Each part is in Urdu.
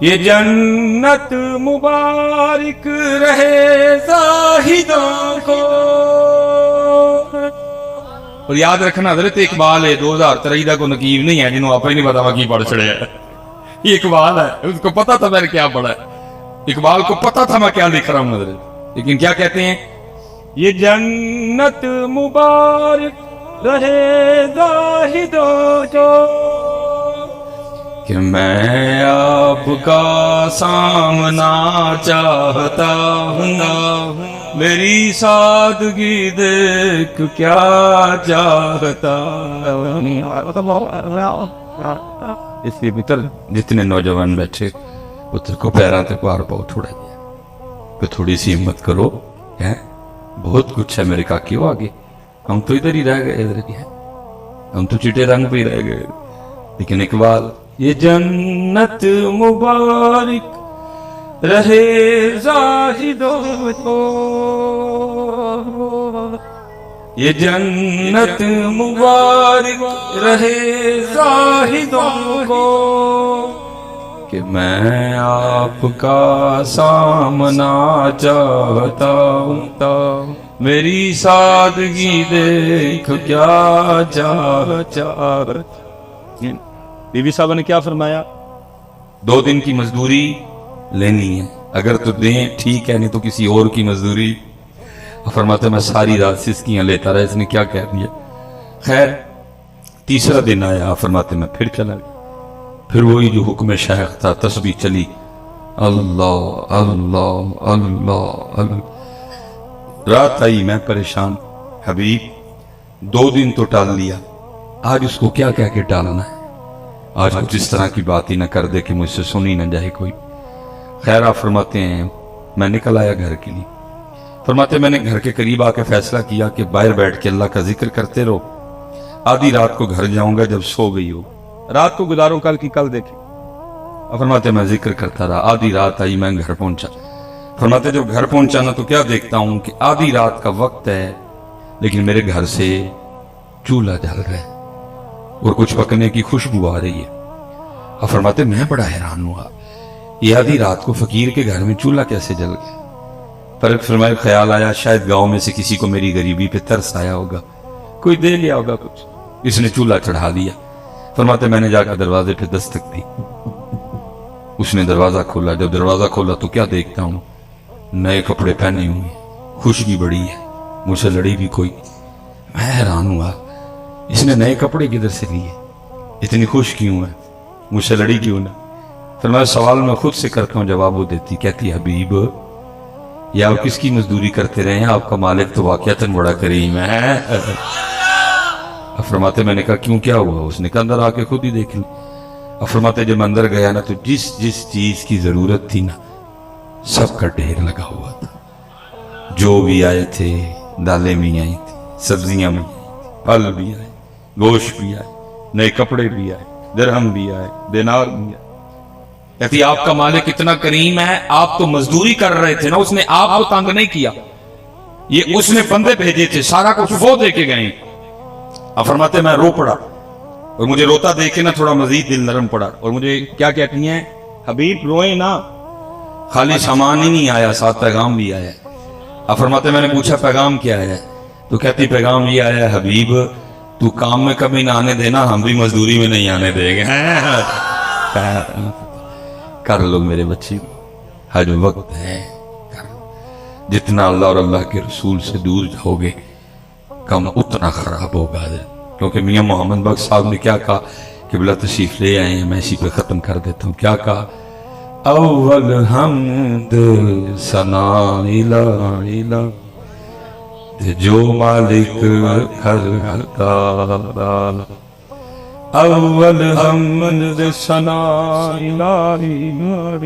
یہ جنت مبارک رہے زاہدوں کو. اور یاد رکھنا حضرت اقبال ہے 2023 کا کوئی نقیب نہیں ہے جنہوں آپ ہی نہیں پتا وہ کی پڑھ چڑے ہے. یہ اقبال ہے, اس کو پتا تھا میں نے کیا پڑھا ہے, اقبال کو پتا تھا میں کیا لکھ رہا ہوں حضرت. لیکن کیا کہتے ہیں, یہ جنت مبارک رہے زاہدوں کو کہ میں آپ کا سامنا چاہتا ہوں, میری سادگی دیکھ کیا چاہتا. اس لیے پتر جتنے نوجوان بیٹھے پتر کو پیروں تے پار پاؤ تھوڑا کہ تھوڑی سی ہمت کرو, ہے بہت کچھ ہے میرے کاکیو آگے. ہم تو ادھر ہی رہ گئے, ادھر ہی ہم تو چٹے رنگ پہ ہی رہ گئے. لیکن اقبال یہ جنت مبارک رہے زاہدوں کو, یہ جنت مبارک رہے زاہدوں کو کہ میں آپ کا سامنا چاہتا ہوں, میری سادگی دیکھ کیا چاہتا. بی بی صاحبہ نے کیا فرمایا, 2 دن کی مزدوری لینی ہے, اگر تو دیں ٹھیک ہے, نہیں تو کسی اور کی مزدوری. فرماتے میں ساری رات سسکیاں لیتا رہا, اس نے کیا کہہ دیا. خیر تیسرا دن آیا, فرماتے میں پھر چلا گیا. پھر وہی جو حکم شیخ تھا, تسبیح چلی, اللہ اللہ اللہ اللہ. رات آئی میں پریشان, حبیب 2 دن تو ٹال لیا, آج اس کو کیا کہہ کے ٹالنا ہے, آج کچھ اس طرح کی بات ہی نہ کر دے کہ مجھ سے سنی نہ جائے کوئی. خیر آپ فرماتے ہیں میں نکل آیا گھر کے لیے. فرماتے میں نے گھر کے قریب آ کے فیصلہ کیا کہ باہر بیٹھ کے اللہ کا ذکر کرتے رہو, آدھی رات کو گھر جاؤں گا جب سو گئی ہو, رات کو گزارو کل کی کل دیکھیں. فرماتے میں ذکر کرتا رہا, آدھی رات آئی میں گھر پہنچا. فرماتے جب گھر پہنچا نا تو کیا دیکھتا ہوں کہ آدھی رات کا وقت ہے لیکن میرے گھر سے چولہا جل رہا ہے اور کچھ پکنے کی خوشبو آ رہی ہے. اور فرماتے میں بڑا حیران ہوا, یہ آدھی رات کو فقیر کے گھر میں چولہا کیسے جل گیا. پر فرمائے خیال آیا شاید گاؤں میں سے کسی کو میری غریبی پہ ترس آیا ہوگا, کوئی دے لیا ہوگا کچھ, اس نے چولہا چڑھا دیا. فرماتے میں نے جا کر دروازے پہ دستک دی, اس نے دروازہ کھولا. جب دروازہ کھولا تو کیا دیکھتا ہوں, نئے کپڑے پہنے ہوئے, خوشبو بڑی ہے, مجھ سے لڑی بھی کوئی. میں حیران ہوا اس نے نئے کپڑے کدھر سے لیے, اتنی خوش کیوں ہے, مجھ سے لڑی کیوں نہ. پھر میں سوال میں خود سے کرتا ہوں, جواب وہ دیتی, کہتی حبیب یہ آپ کس کی مزدوری کرتے رہے ہیں, آپ کا مالک تو واقعتاً بڑا کریم ہے. فرماتے میں نے کہا کیوں کیا ہوا, اس نے کہا اندر آ کے خود ہی دیکھ لی. فرماتے جب اندر گیا نا تو جس جس چیز کی ضرورت تھی نا سب کا ڈھیر لگا ہوا تھا. جو بھی آئے تھے, دالیں بھی آئی تھی, سبزیاں بھی آئی, پھل بھی آئے, گوشت بھی آئے, نئے کپڑے بھی آئے, درہم بھی آئے, دینار بھی آئے. کہتی آپ کا مالک اتنا کریم ہے, آپ تو مزدوری کر رہے تھے نا, اس نے آپ کو تنگ نہیں کیا, یہ اس نے بندے بھیجے تھے, سارا کچھ وہ دے کے گئے. اب فرماتے میں رو پڑا اور مجھے روتا دیکھے نا تھوڑا مزید دل نرم پڑا. اور مجھے کیا کہتی ہیں, حبیب روئے نا, خالی سامان ہی نہیں آیا, ساتھ پیغام بھی آیا. اب فرماتے میں نے پوچھا پیغام کیا ہے, تو کہتی پیغام یہ آیا ہے حبیب تو کام میں کبھی نہ آنے دینا, ہم بھی مزدوری میں نہیں آنے دیں گے. کر لو میرے بچے, حج وقت ہے, جتنا اللہ اور اللہ کے رسول سے دور جاؤ گے کام اتنا خراب ہوگا. کیونکہ میاں محمد بخش صاحب نے کیا کہا, قبلہ تشریف لے آئے ہیں, میں اسی پہ ختم کر دیتا ہوں. کیا کہا, اول حمد ثنا الہ جو مالک ہر کا, اول حمد ثنا الہ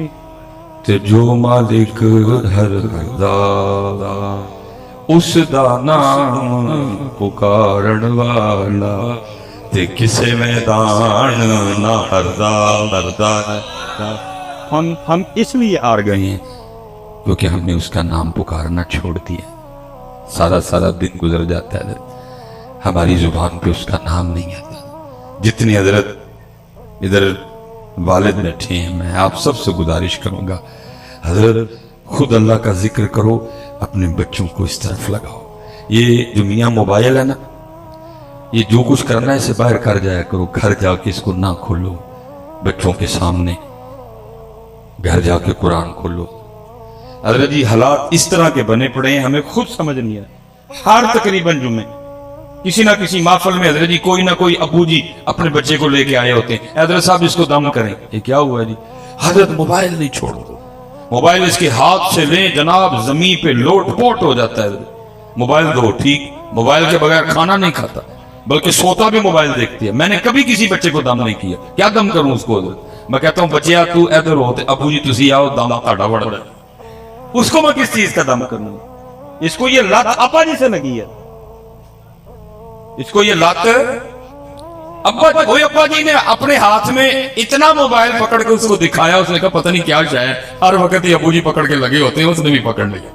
جو مالک ہر کا, اس دا نام پکارن والا تے کسے میدان نہ ہردا. ہم اس لیے ہار گئے ہیں کیونکہ ہم نے اس کا نام پکارنا چھوڑ دیا. سارا دن گزر جاتا ہے, ہماری زبان پہ اس کا نام نہیں آتا. جتنی حضرت ادھر والد بیٹھے ہیں، میں آپ سب سے گزارش کروں گا حضرت خود اللہ کا ذکر کرو، اپنے بچوں کو اس طرف لگاؤ۔ یہ جو میاں موبائل ہے نا، یہ جو کچھ کرنا ہے اسے باہر کر جایا کرو، گھر جا کے اس کو نہ کھولو، بچوں کے سامنے گھر جا کے قرآن کھولو۔ حضرت جی حالات اس طرح کے بنے پڑے ہیں، ہمیں خود سمجھ نہیں ہے۔ ہر تقریباً جمعے کسی نہ کسی محفل میں حضرت جی کوئی نہ کوئی ابو جی اپنے بچے کو لے کے آئے ہوتے ہیں، حضرت صاحب اس کو دم کریں۔ یہ کیا ہوا ہے جی؟ حضرت موبائل نہیں چھوڑ دو، موبائل اس کے ہاتھ سے لیں جناب زمین پہ لوٹ پوٹ ہو جاتا ہے۔ موبائل دو، ٹھیک، موبائل کے بغیر کھانا نہیں کھاتا بلکہ سوتا بھی موبائل دیکھتی ہے۔ میں نے کبھی کسی بچے کو دم نہیں کیا، کیا دم کروں اس کو؟ میں کہتا ہوں بچیا تو ادھر ہوتے، ابو جی تسی آؤ، دم تاڑا بڑھ رہا ہے، اس کو میں کس چیز کا دم کروں؟ اس کو یہ لت ابا جی سے لگی ہے، اس کو یہ لت ابا جی نے اپنے ہاتھ میں اتنا موبائل پکڑ کے اس کو دکھایا، اس نے کہا پتہ نہیں کیا شاید، ہر وقت ہی ابو جی پکڑ کے لگے ہوتے ہیں، اس نے بھی پکڑ لیا۔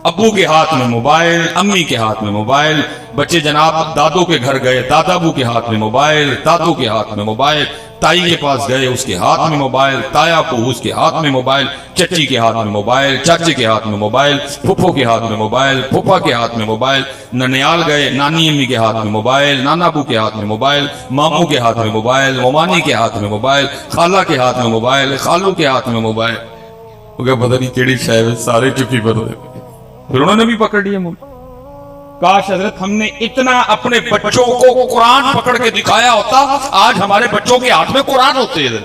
ابو کے ہاتھ میں موبائل، امی کے ہاتھ میں موبائل، بچے جناب دادوں کے گھر گئے، دادا ابو کے ہاتھ میں موبائل، دادوں کے ہاتھ میں موبائل، تائی کے پاس گئے اس کے ہاتھ میں موبائل، تایا ابو اس کے ہاتھ میں موبائل، چچی کے ہاتھ میں موبائل، چاچے کے ہاتھ میں موبائل، پھپھو کے ہاتھ میں موبائل، پھپھا کے ہاتھ میں موبائل، ننیال گئے نانی امی کے ہاتھ میں موبائل، نانا ابو کے ہاتھ میں موبائل، ماموں کے ہاتھ میں موبائل، ممانی کے ہاتھ میں موبائل، خالہ کے ہاتھ میں موبائل، خالو کے ہاتھ میں موبائل۔ وہ کہ پتہ نہیں کیڑی شاید سارے چپی پر ہوئے، پھر انہوں نے بھی پکڑ لیا موبائل۔ کاش حضرت ہم نے اتنا اپنے بچوں کو قرآن پکڑ کے دکھایا ہوتا، آج ہمارے بچوں کے ہاتھ میں قرآن ہوتے ہیں،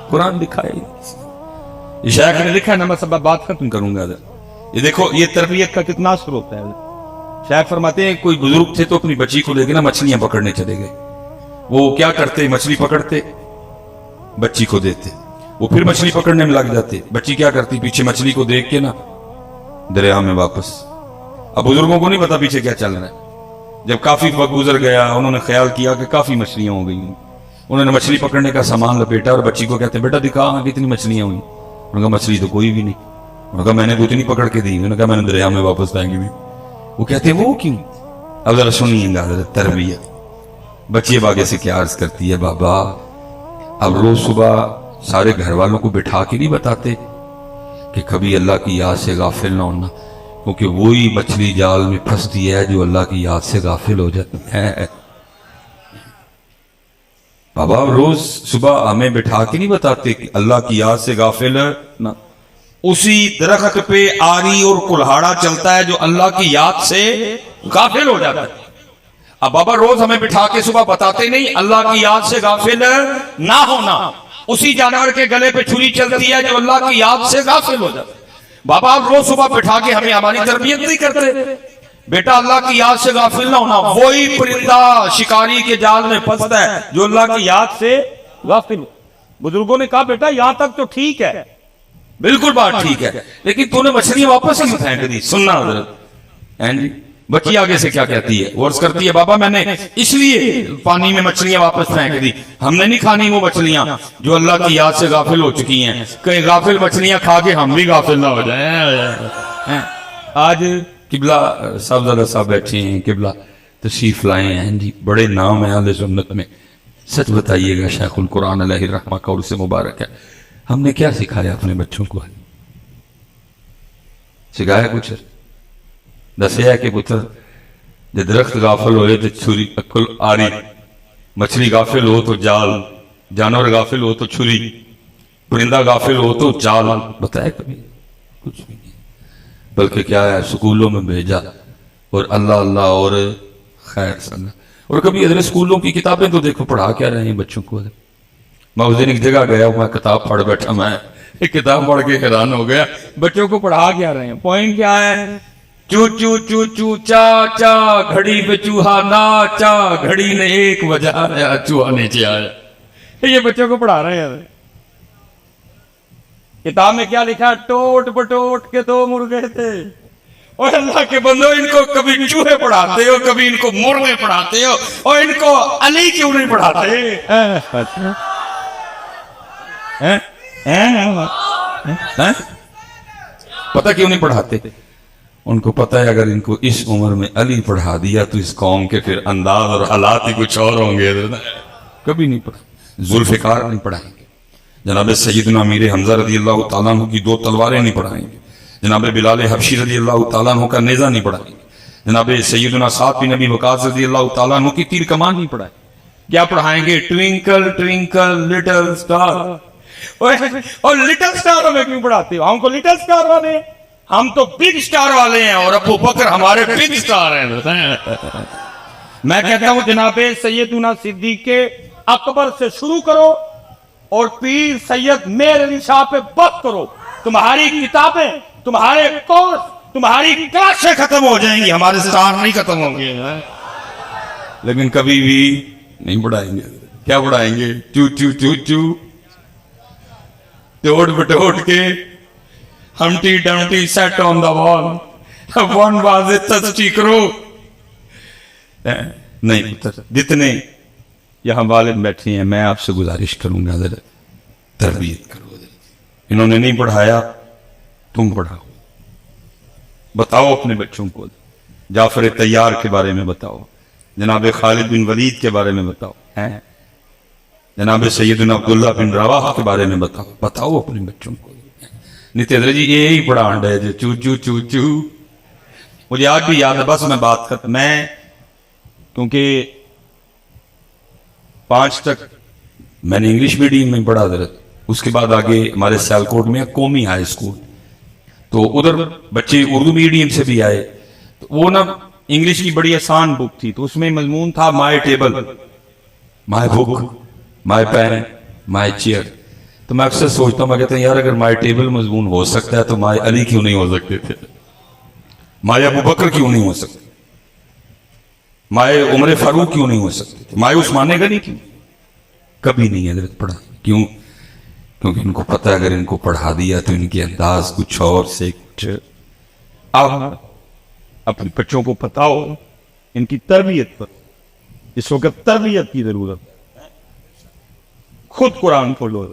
قرآن دکھایا ہی۔ یہ شیخ نے لکھا ہے نا، میں سب بات ختم کروں گا۔ یہ دیکھو یہ تربیت کا کتنا اثر ہوتا ہے۔ شیخ فرماتے ہیں کوئی بزرگ تھے تو اپنی بچی کو لے کے نا مچھلیاں پکڑنے چلے گئے۔ وہ کیا کرتے؟ مچھلی پکڑتے، بچی کو دیتے، وہ پھر مچھلی پکڑنے میں لگ جاتے۔ بچی کیا کرتی؟ پیچھے مچھلی کو دیکھ کے نا دریا میں واپس۔ اب بزرگوں کو نہیں پتا پیچھے کیا چل رہا ہے۔ جب کافی وقت گزر گیا، انہوں نے خیال کیا کہ کافی مچھلیاں ہو گئی ہیں، انہوں نے مچھلی پکڑنے کا سامان لپیٹا اور بچی کو کہتے ہیں بیٹا دکھا کتنی مچھلیاں ہوئی۔ انہوں نے کہا مچھلی تو کوئی بھی نہیں۔ انہوں نے کہا میں نے تو اتنی پکڑ کے دی۔ انہوں نے کہا میں نے دریا میں واپس پھینکی ہوئی۔ وہ کہتے ہیں وہ کیوں؟ اب ذرا سنیے گا حضرت تربیت۔ بچی اب آگے سے کیا عرض کرتی ہے، بابا اب روز صبح سارے گھر والوں کو بٹھا کے نہیں بتاتے کہ کبھی اللہ کی یاد سے غافل نہ ہونا، کیونکہ وہی مچھلی جال میں پھنستی ہے جو اللہ کی یاد سے غافل ہو جاتی ہے۔ بابا روز صبح ہمیں بٹھا کے نہیں بتاتے کہ اللہ کی یاد سے غافل نہ، اسی درخت پہ آری اور کلہاڑا چلتا ہے جو اللہ کی یاد سے غافل ہو جاتا ہے۔ اب بابا روز ہمیں بٹھا کے صبح بتاتے نہیں اللہ کی یاد سے غافل نہ ہونا، اسی جانور کے گلے پہ چھری چلتی ہے جو اللہ کی یاد سے غافل ہو جاتا ہے۔ بابا آپ روز صبح بٹھا کے ہمیں ہماری تربیت نہیں کرتے، بیٹا اللہ کی یاد سے غافل نہ ہونا، وہی پرندہ شکاری کے جال میں پھنستا ہے جو اللہ کی یاد سے غافل۔ بزرگوں نے کہا بیٹا یہاں تک تو ٹھیک ہے، بالکل بات ٹھیک ہے، لیکن تو نے مچھلیاں واپس ہی پھینک دی۔ سننا حضرت، بچی آگے سے کیا کہتی ہے؟ وہ عرض کرتی ہے بابا میں نے اس لیے پانی میں مچھلیاں واپس پھینک دی، ہم نے نہیں کھانی وہ مچھلیاں جو اللہ کی یاد سے غافل ہو چکی ہیں، کہیں غافل مچھلیاں کھا کے ہم بھی غافل نہ ہو جائیں۔ آج قبلہ صاحبزادہ صاحب بیٹھے ہیں، قبلہ تشریف لائے ہیں جی، بڑے نام ہیں اہل سنت میں، سچ بتائیے گا شیخ القرآن علیہ الرحمہ کا عرص مبارک ہے، ہم نے کیا سکھایا اپنے بچوں کو؟ سکھایا کچھ؟ دسیا کہ پتر جب درخت غافل ہوئے تو چھری اکل آری، مچھلی غافل ہو تو جال، جانور غافل ہو تو چھری، پرندہ غافل ہو تو جال، بتایا کبھی؟ کچھ بھی نہیں، بلکہ کیا ہے سکولوں میں بھیجا اور اللہ اللہ اور خیر سنگا۔ اور کبھی حضرت سکولوں کی کتابیں تو دیکھو پڑھا کیا رہے ہیں بچوں کو۔ میں اس دن ایک جگہ گیا، میں کتاب پڑھ بیٹھا، میں ایک کتاب پڑھ کے حیران ہو گیا، بچوں کو پڑھا کیا رہے ہیں، پوائنٹ کیا ہے؟ چو چو چو چو چا چا گھڑی پہ چوہا ناچا، گھڑی نے ایک بجایا چوہا نیچے آیا۔ یہ بچوں کو پڑھا رہے ہیں۔ کتاب میں کیا لکھا؟ ٹوٹ بٹوٹ کے دو مرغے تھے۔ اور اللہ کے بندو ان کو کبھی چوہے پڑھاتے ہو، کبھی ان کو مرغے پڑھاتے ہو، اور ان کو علی کیوں نہیں پڑھاتے؟ پتہ کیوں نہیں پڑھاتے؟ ان کو پتہ ہے اگر ان کو اس عمر میں علی پڑھا دیا تو اس قوم کے پھر انداز اور حالات ہی کچھ اور ہوں گے، کبھی نہیں پڑھا۔ ذوالفقار نہیں پڑھائیں گے، جناب سیدنا امیر حمزہ رضی اللہ تعالیٰ عنہ کی 2 تلواریں نہیں پڑھائیں گے، جناب بلال حبشی رضی اللہ تعالیٰ عنہ کا نیزہ نہیں پڑھائیں گے، جناب سیدنا سعد بن ابی وقاص رضی اللہ تعالیٰ عنہ کی تیر کمان نہیں پڑھائیں گے۔ کیا پڑھائیں گے؟ Twinkle twinkle little star. اور لٹل سٹار ہمیں کیوں پڑھاتے ہو؟ ہم کو لٹل سٹار والے ہیں، ہم تو بگ سٹار والے ہیں، اور ابو بکر ہمارے بگ سٹار ہیں۔ میں کہتا ہوں جناب سیدنا صدیق اکبر سے شروع کرو اور پیر سید میر علی شاہ پہ بس کرو، تمہاری کتابیں، تمہارے کورس، تمہاری کلاسیں ختم ہو جائیں گی، ہمارے سٹار نہیں ختم ہوں گے۔ لیکن کبھی بھی نہیں پڑھائیں گے۔ کیا پڑھائیں گے؟ چو چو چو چو، توڑ بٹوڑ کے، ہمٹی ڈمٹی سیٹ آن دا وال، ون واز اے تھرسٹی کرو۔ نہیں پتر، جتنے یہاں والد بیٹھے ہیں میں آپ سے گزارش کروں گا ذرا تربیت کرو۔ انہوں نے نہیں پڑھایا، تم پڑھاؤ، بتاؤ اپنے بچوں کو، جعفر طیار کے بارے میں بتاؤ، جناب خالد بن ولید کے بارے میں بتاؤ، جناب سیدنا عبداللہ بن رواحہ کے بارے میں بتاؤ اپنے بچوں کو۔ نتیندر جی یہی پڑھان رہے جو چو چو چو چو۔ مجھے آج بھی یاد ہے، بس میں بات کرتا، میں کیونکہ 5 تک میں نے انگلش میڈیم میں پڑھا حضرت، اس کے بعد آگے ہمارے سیالکوٹ میں قومی ہائی اسکول، تو ادھر بچے اردو میڈیم سے بھی آئے، تو وہ نا انگلش کی بڑی آسان بک تھی، تو اس میں مضمون تھا مائی table, my book, my pain, my chair. تو میں اکثر سوچتا ہوں، میں کہتا ہوں یار اگر مائی ٹیبل مضمون ہو سکتا ہے تو مائی علی کیوں نہیں ہو سکتے تھے، مائی ابو بکر کیوں نہیں ہو سکتے، مائی عمر فاروق کیوں نہیں ہو سکتے تھے، مائی عثمان غنی کیوں؟ کبھی نہیں حضرت پڑھا۔ کیوں؟ کیونکہ ان کو پتہ ہے اگر ان کو پڑھا دیا تو ان کے انداز کچھ اور سے کچھ۔ آپ اپنے بچوں کو بتاؤ ان کی تربیت پر، اس وقت تربیت کی ضرورت ہے۔ خود قرآن کھولو۔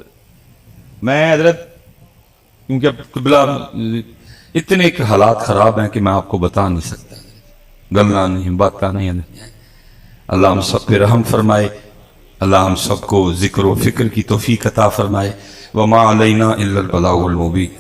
میں حضرت کیونکہ اب قبلہ اتنے حالات خراب ہیں کہ میں آپ کو بتا نہیں سکتا، گلنا نہیں، باتاں نہیں۔ اللہ ہم سب پہ رحم فرمائے، اللہ ہم سب کو ذکر و فکر کی توفیق عطا فرمائے۔ وما علینا الا البلاغ المبین۔